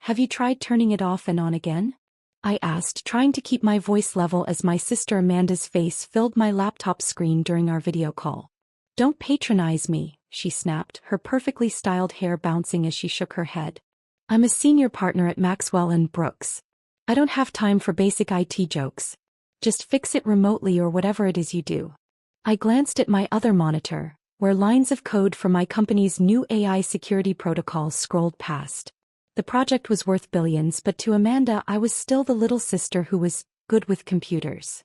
Have you tried turning it off and on again? I asked, trying to keep my voice level as my sister Amanda's face filled my laptop screen during our video call. Don't patronize me, she snapped, her perfectly styled hair bouncing as she shook her head. I'm a senior partner at Maxwell & Brooks. I don't have time for basic IT jokes. Just fix it remotely or whatever it is you do. I glanced at my other monitor, where lines of code for my company's new AI security protocol scrolled past. The project was worth billions, but to Amanda I was still the little sister who was good with computers.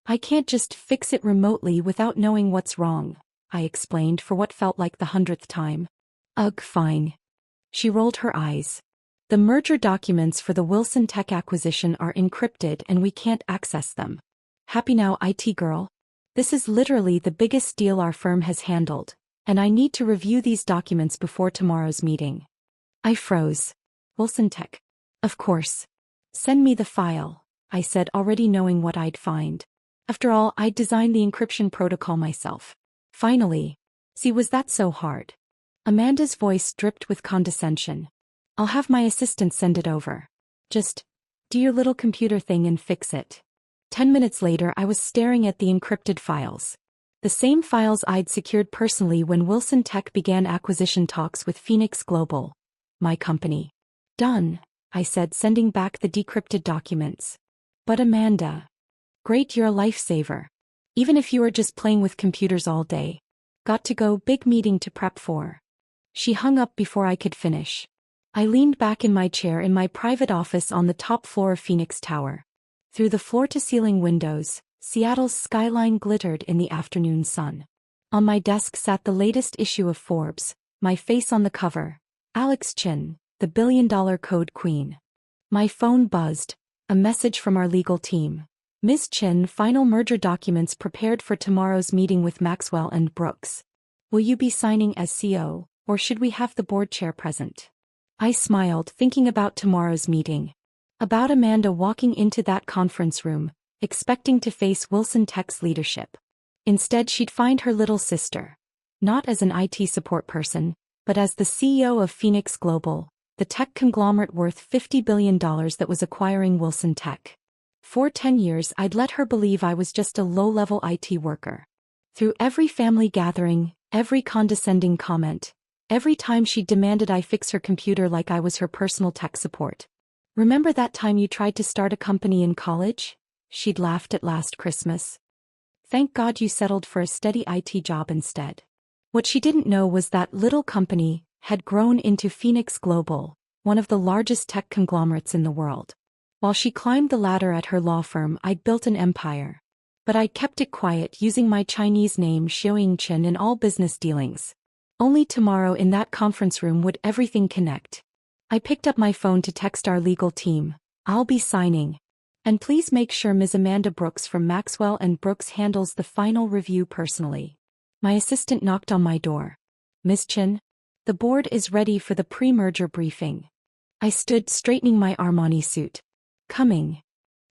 I can't just fix it remotely without knowing what's wrong, I explained for what felt like the 100th time. Ugh, fine. She rolled her eyes. The merger documents for the Wilson Tech acquisition are encrypted and we can't access them. Happy now, IT girl? This is literally the biggest deal our firm has handled, and I need to review these documents before tomorrow's meeting. I froze. Wilson Tech. Of course. Send me the file, I said, already knowing what I'd find. After all, I'd designed the encryption protocol myself. Finally. See, was that so hard? Amanda's voice dripped with condescension. I'll have my assistant send it over. Just do your little computer thing and fix it. 10 minutes later I was staring at the encrypted files. The same files I'd secured personally when Wilson Tech began acquisition talks with Phoenix Global, my company. Done, I said, sending back the decrypted documents. But Amanda. Great, you're a lifesaver. Even if you were just playing with computers all day. Got to go, big meeting to prep for. She hung up before I could finish. I leaned back in my chair in my private office on the top floor of Phoenix Tower. Through the floor-to-ceiling windows, Seattle's skyline glittered in the afternoon sun. On my desk sat the latest issue of Forbes, my face on the cover, Alex Chin, the billion-dollar code queen. My phone buzzed, a message from our legal team. Ms. Chin, final merger documents prepared for tomorrow's meeting with Maxwell & Brooks. Will you be signing as CEO, or should we have the board chair present? I smiled, thinking about tomorrow's meeting. About Amanda walking into that conference room, expecting to face Wilson Tech's leadership. Instead, she'd find her little sister. Not as an IT support person, but as the CEO of Phoenix Global, the tech conglomerate worth $50 billion that was acquiring Wilson Tech. For 10 years I'd let her believe I was just a low-level IT worker. Through every family gathering, every condescending comment, every time she demanded I fix her computer like I was her personal tech support. Remember that time you tried to start a company in college? She'd laughed at last Christmas. Thank God you settled for a steady IT job instead. What she didn't know was that little company had grown into Phoenix Global, one of the largest tech conglomerates in the world. While she climbed the ladder at her law firm, I'd built an empire. But I'd kept it quiet, using my Chinese name Xiaoying Chen in all business dealings. Only tomorrow in that conference room would everything connect. I picked up my phone to text our legal team. I'll be signing. And please make sure Ms. Amanda Brooks from Maxwell & Brooks handles the final review personally. My assistant knocked on my door. Ms. Chin? The board is ready for the pre-merger briefing. I stood straightening my Armani suit. Coming.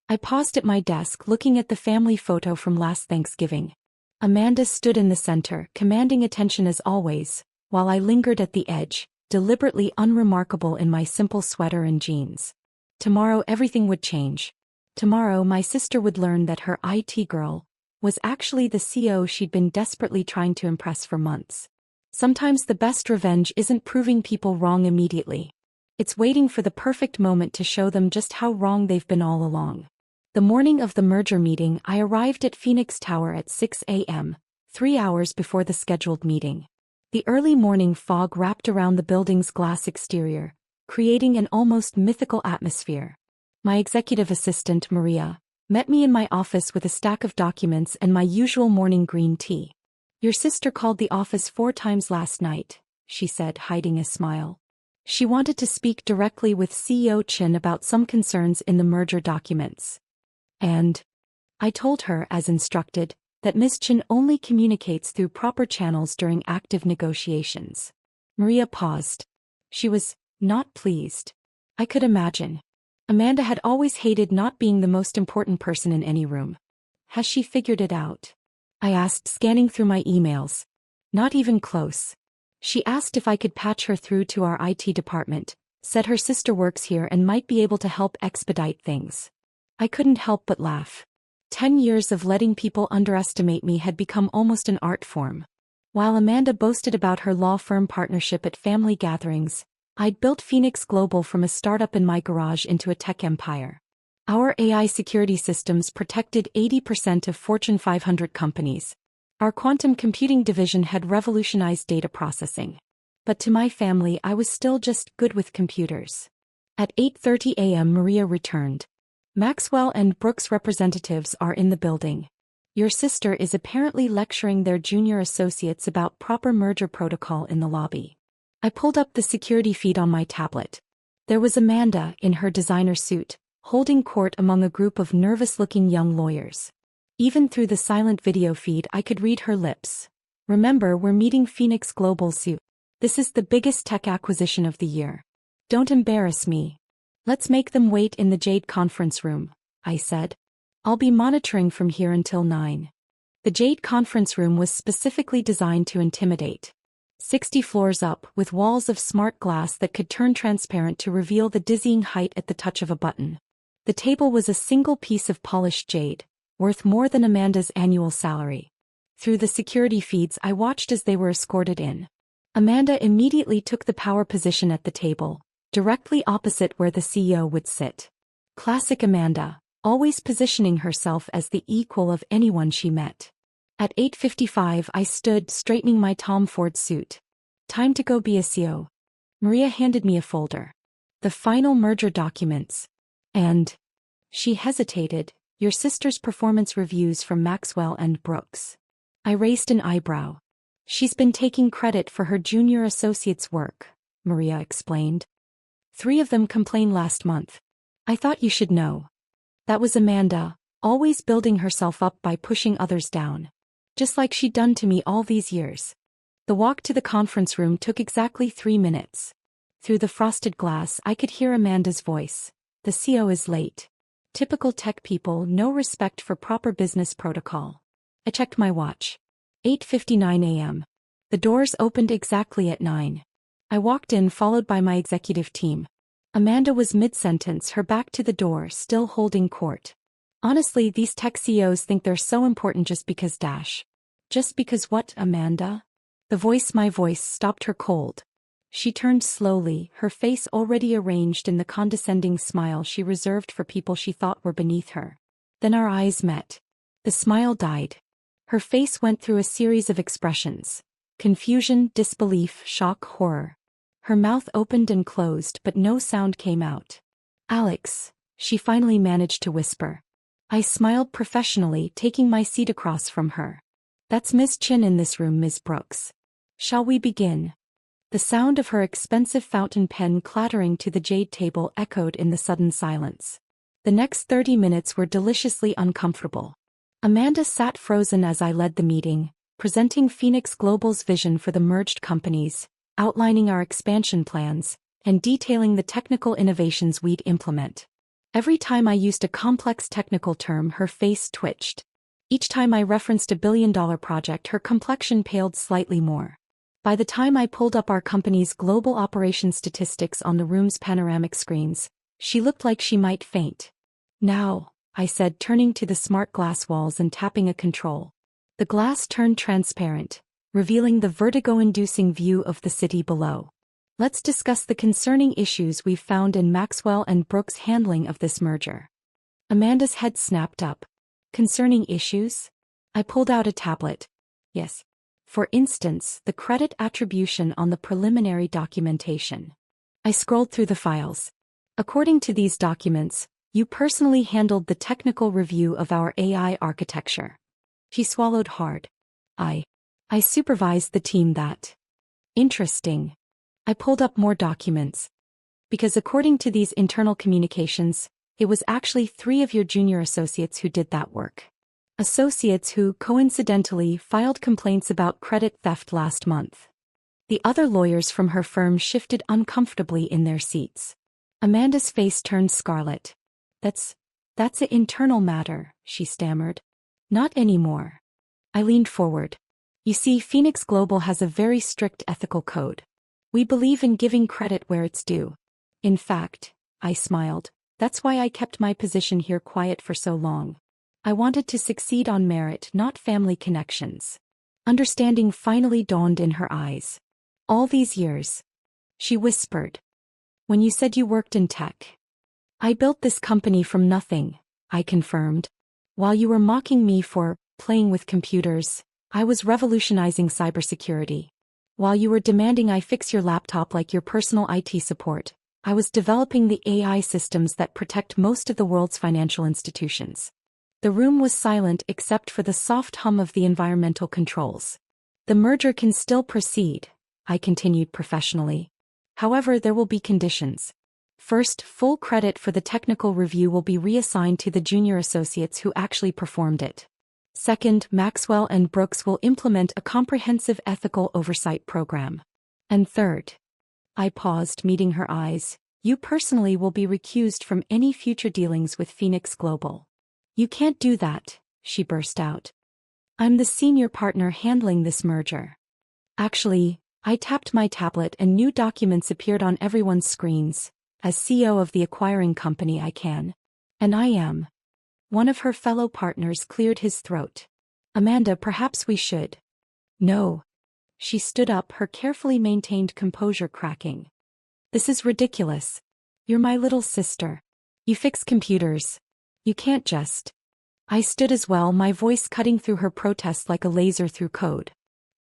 I paused at my desk looking at the family photo from last Thanksgiving. Amanda stood in the center, commanding attention as always, while I lingered at the edge, deliberately unremarkable in my simple sweater and jeans. Tomorrow everything would change. Tomorrow my sister would learn that her IT girl was actually the CEO she'd been desperately trying to impress for months. Sometimes the best revenge isn't proving people wrong immediately. It's waiting for the perfect moment to show them just how wrong they've been all along. The morning of the merger meeting, I arrived at Phoenix Tower at 6 a.m., 3 hours before the scheduled meeting. The early morning fog wrapped around the building's glass exterior, creating an almost mythical atmosphere. My executive assistant, Maria, met me in my office with a stack of documents and my usual morning green tea. Your sister called the office 4 times last night, she said, hiding a smile. She wanted to speak directly with CEO Chin about some concerns in the merger documents. And I told her, as instructed, that Ms. Chin only communicates through proper channels during active negotiations. Maria paused. She was not pleased. I could imagine. Amanda had always hated not being the most important person in any room. Has she figured it out? I asked, scanning through my emails. Not even close. She asked if I could patch her through to our IT department, Said her sister works here and might be able to help expedite things. I couldn't help but laugh. 10 years of letting people underestimate me had become almost an art form. While Amanda boasted about her law firm partnership at family gatherings, I'd built Phoenix Global from a startup in my garage into a tech empire. Our AI security systems protected 80% of Fortune 500 companies. Our quantum computing division had revolutionized data processing. But to my family, I was still just good with computers. At 8:30 a.m. Maria returned. Maxwell and Brooks representatives are in the building. Your sister is apparently lecturing their junior associates about proper merger protocol in the lobby. I pulled up the security feed on my tablet. There was Amanda, in her designer suit, holding court among a group of nervous-looking young lawyers. Even through the silent video feed I could read her lips. Remember, we're meeting Phoenix Global soon. This is the biggest tech acquisition of the year. Don't embarrass me. Let's make them wait in the Jade conference room, I said. I'll be monitoring from here until 9. The Jade conference room was specifically designed to intimidate. 60 floors up, with walls of smart glass that could turn transparent to reveal the dizzying height at the touch of a button. The table was a single piece of polished jade, worth more than Amanda's annual salary. Through the security feeds I watched as they were escorted in. Amanda immediately took the power position at the table, directly opposite where the CEO would sit. Classic Amanda, always positioning herself as the equal of anyone she met. At 8:55 I stood straightening my Tom Ford suit. Time to go be a CEO. Maria handed me a folder. The final merger documents. And she hesitated, your sister's performance reviews from Maxwell and Brooks. I raised an eyebrow. She's been taking credit for her junior associates' work, Maria explained. 3 of them complained last month. I thought you should know. That was Amanda, always building herself up by pushing others down. Just like she'd done to me all these years. The walk to the conference room took exactly 3 minutes. Through the frosted glass I could hear Amanda's voice. The CEO is late. Typical tech people, no respect for proper business protocol. I checked my watch. 8:59 a.m. The doors opened exactly at 9. I walked in followed by my executive team. Amanda was mid-sentence, her back to the door, still holding court. Honestly, these tech CEOs think they're so important just because dash. Just because what, Amanda? My voice stopped her cold. She turned slowly, her face already arranged in the condescending smile she reserved for people she thought were beneath her. Then our eyes met. The smile died. Her face went through a series of expressions. Confusion, disbelief, shock, horror. Her mouth opened and closed, but no sound came out. Alex, she finally managed to whisper. I smiled professionally, taking my seat across from her. That's Ms. Chin in this room, Ms. Brooks. Shall we begin? The sound of her expensive fountain pen clattering to the jade table echoed in the sudden silence. The next 30 minutes were deliciously uncomfortable. Amanda sat frozen as I led the meeting, presenting Phoenix Global's vision for the merged companies, outlining our expansion plans, and detailing the technical innovations we'd implement. Every time I used a complex technical term, her face twitched. Each time I referenced a billion-dollar project, her complexion paled slightly more. By the time I pulled up our company's global operations statistics on the room's panoramic screens, she looked like she might faint. Now, I said, turning to the smart glass walls and tapping a control. The glass turned transparent, revealing the vertigo-inducing view of the city below. Let's discuss the concerning issues we've found in Maxwell and Brooks' handling of this merger. Amanda's head snapped up. Concerning issues? I pulled out a tablet. Yes. For instance, the credit attribution on the preliminary documentation. I scrolled through the files. According to these documents, you personally handled the technical review of our AI architecture. She swallowed hard. I supervised the team that. Interesting. I pulled up more documents. Because according to these internal communications, it was actually 3 of your junior associates who did that work. Associates who, coincidentally, filed complaints about credit theft last month. The other lawyers from her firm shifted uncomfortably in their seats. Amanda's face turned scarlet. That's an internal matter, she stammered. Not anymore. I leaned forward. You see, Phoenix Global has a very strict ethical code. We believe in giving credit where it's due. In fact, I smiled, that's why I kept my position here quiet for so long. I wanted to succeed on merit, not family connections. Understanding finally dawned in her eyes. All these years, she whispered. When you said you worked in tech. I built this company from nothing, I confirmed. While you were mocking me for playing with computers, I was revolutionizing cybersecurity. While you were demanding I fix your laptop like your personal IT support, I was developing the AI systems that protect most of the world's financial institutions. The room was silent except for the soft hum of the environmental controls. The merger can still proceed, I continued professionally. However, there will be conditions. First, full credit for the technical review will be reassigned to the junior associates who actually performed it. Second, Maxwell and Brooks will implement a comprehensive ethical oversight program. And third, I paused, meeting her eyes, you personally will be recused from any future dealings with Phoenix Global. You can't do that, she burst out. I'm the senior partner handling this merger. Actually, I tapped my tablet and new documents appeared on everyone's screens. As CEO of the acquiring company I can. And I am. One of her fellow partners cleared his throat. Amanda, perhaps we should. No. She stood up, her carefully maintained composure cracking. This is ridiculous. You're my little sister. You fix computers. You can't just. I stood as well, my voice cutting through her protest like a laser through code.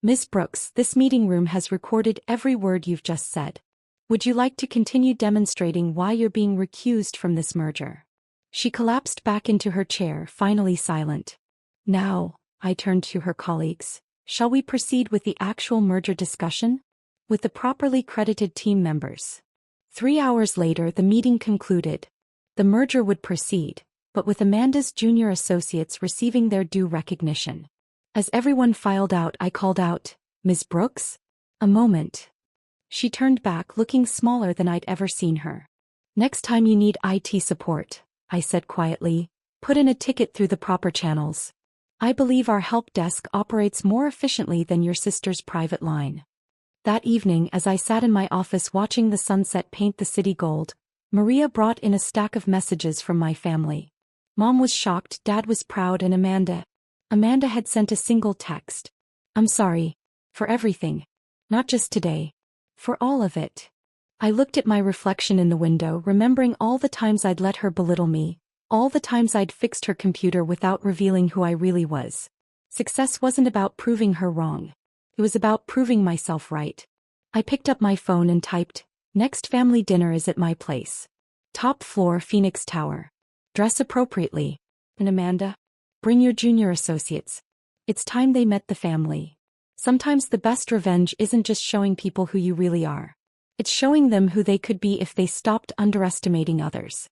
Ms. Brooks, this meeting room has recorded every word you've just said. Would you like to continue demonstrating why you're being recused from this merger? She collapsed back into her chair, finally silent. Now, I turned to her colleagues. Shall we proceed with the actual merger discussion? With the properly credited team members. 3 hours later, the meeting concluded. The merger would proceed, but with Amanda's junior associates receiving their due recognition. As everyone filed out, I called out, Ms. Brooks? A moment. She turned back, looking smaller than I'd ever seen her. Next time you need IT support, I said quietly, put in a ticket through the proper channels. I believe our help desk operates more efficiently than your sister's private line. That evening, as I sat in my office watching the sunset paint the city gold, Maria brought in a stack of messages from my family. Mom was shocked, Dad was proud, and Amanda had sent a single text. I'm sorry. For everything. Not just today. For all of it. I looked at my reflection in the window, remembering all the times I'd let her belittle me, all the times I'd fixed her computer without revealing who I really was. Success wasn't about proving her wrong. It was about proving myself right. I picked up my phone and typed, next family dinner is at my place. Top floor, Phoenix Tower. Dress appropriately. And Amanda? Bring your junior associates. It's time they met the family. Sometimes the best revenge isn't just showing people who you really are. It's showing them who they could be if they stopped underestimating others.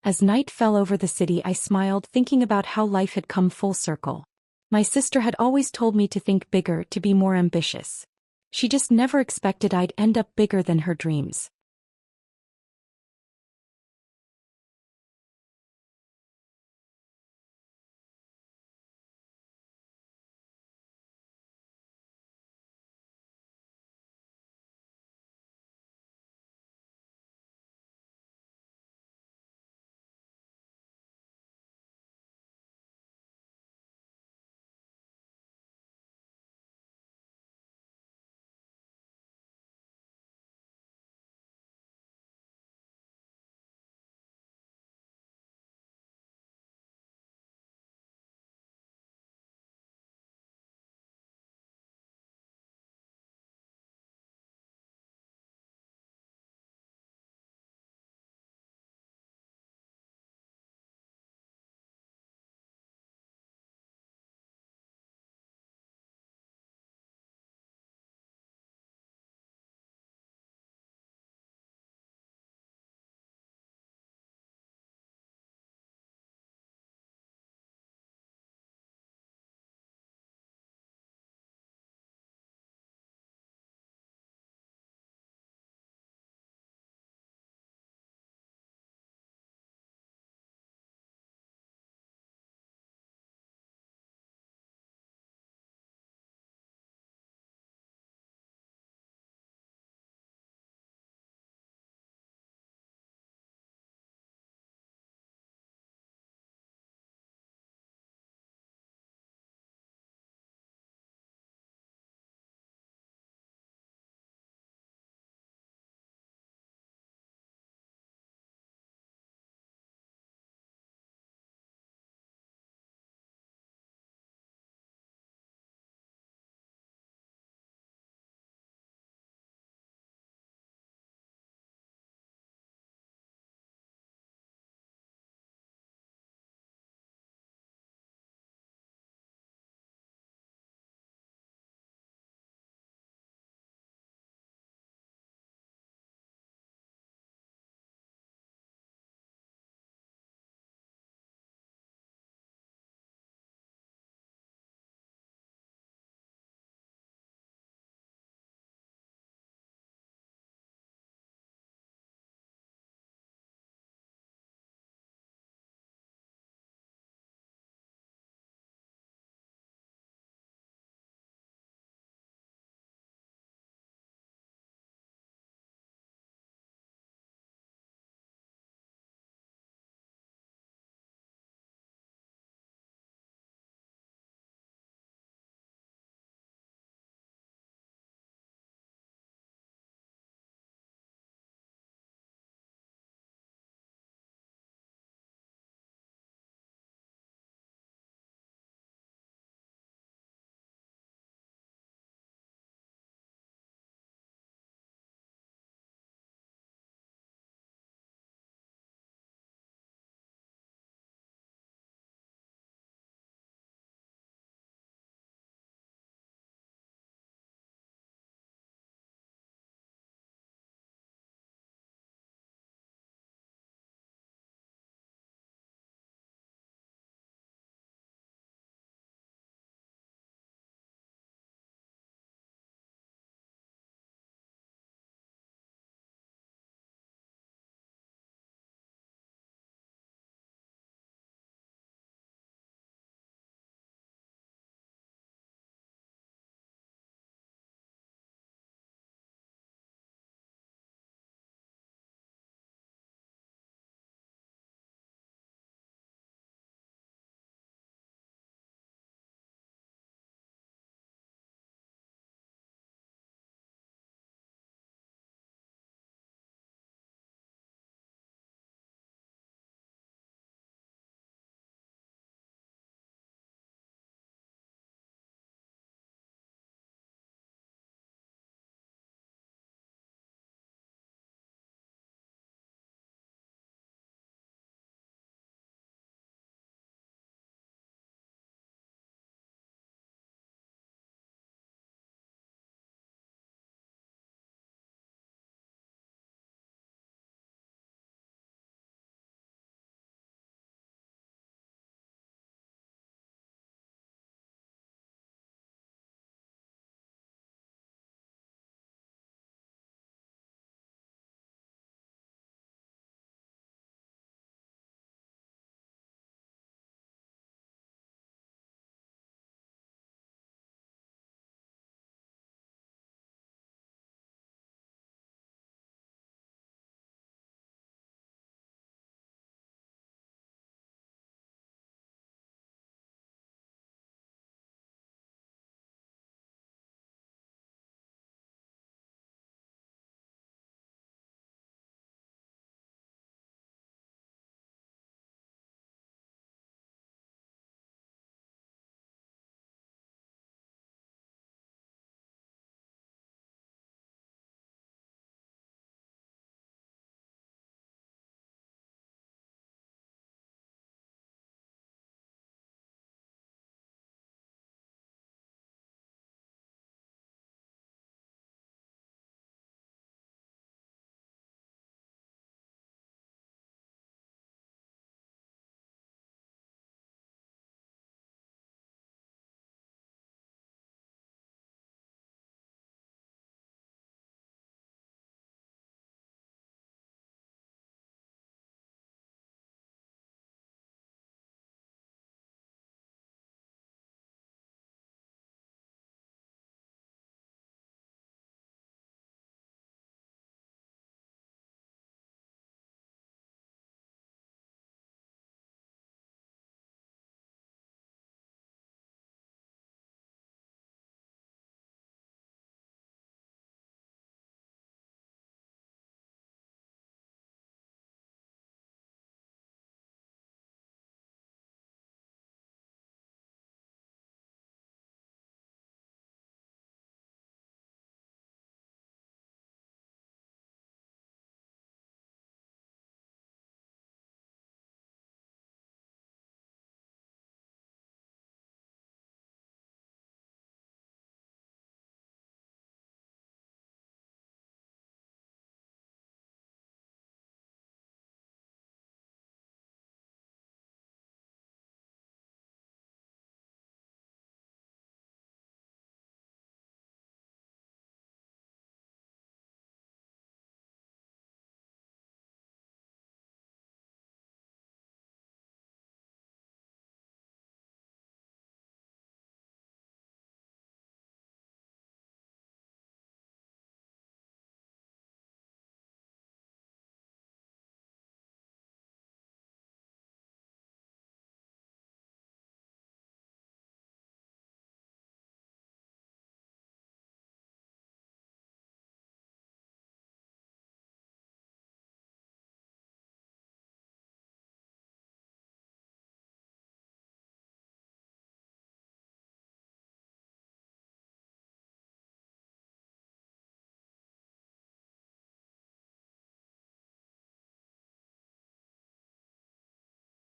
As night fell over the city, I smiled, thinking about how life had come full circle. My sister had always told me to think bigger, to be more ambitious. She just never expected I'd end up bigger than her dreams.